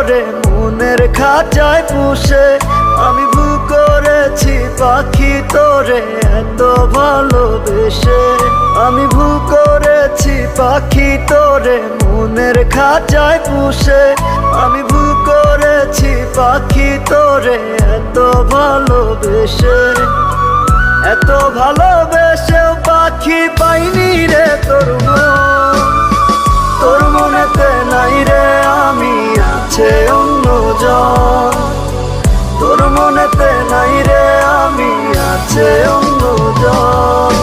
তোরে মনের খাঁচায় পুষে। আমি ভুল করেছি পাখি তোরে এত ভালোবেসে। আমি ভুল করেছি পাখি তোরে মনের খাঁচায় পুষে। আমি ভুল করেছি পাখি তোরে এত ভালোবেসে। এত ভালোবেসেও পাখি পাইনি রে তোর মন। তোর মনেতে নাই রে আমি, আছে অন্যজন। তোর মনেতে নাই রে আমি, আছে অন্যজন।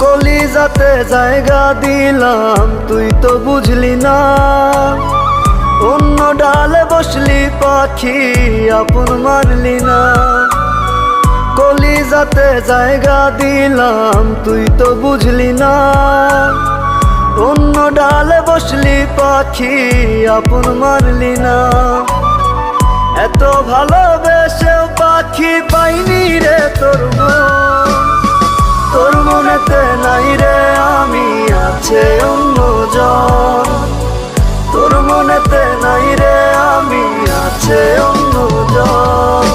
কলিজাতে জায়গা দিলাম তুই তো বুঝলি না। অন্য ডালে বসলি পাখি আপন মানলি না। কলিজাতে জায়গা দিলাম তুই তো বুঝলি না। অন্য ডালে বসলি পাখি আপন মানলি না। এত ভালোবেসেও পাখি পাইনি রে তোর মন। তোর মনেতে নাই রে আমি, আছে অন্যজন। তোর মনেতে নাই রে আমি, আছে অন্যজন।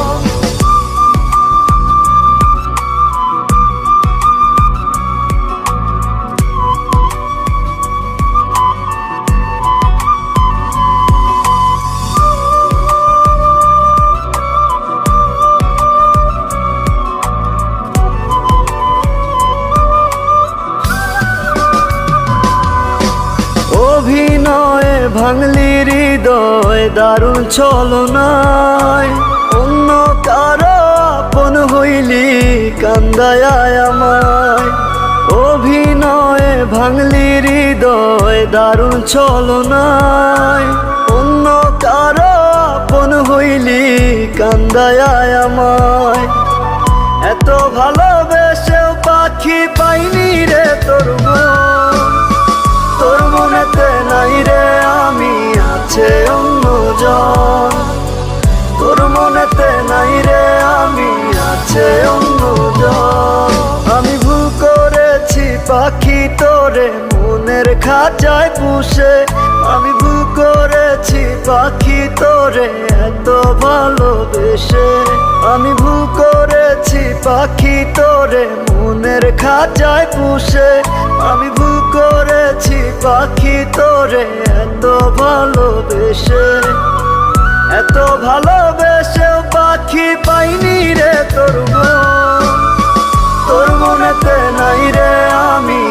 অভিনয়ে ভাঙলি হৃদয় দারুণ ছলনায়। অন্য কারো আপন হইলি কান্দায় আমায়। অভিনয়ে ভাঙলি হৃদয় দারুণ ছলনায়। অন্য কারো আপন হইলি কান্দায় আমায়। এত ভালোবেসেও পাখি পাইনি রে তোর মন। তোর মনেতে নাই রে আমি, আছে অন্যজন। তোর মনেতে নাই রে আমি, আছে অন্যজন। আমি ভুল করেছি পাখি তোরে মনের খাঁচায় পুষে। আমি ভুল করেছি পাখি তোরে এত ভালোবেসে। আমি ভুল করেছি পাখি তোরে মনের খাঁচায় পুষে। আমি ভুল করেছি পাখি তোরে এত ভালোবেসে। এত ভালোবেসেও পাখি পাইনি রে তোর মন। তোর মনেতে নাই রে আমি,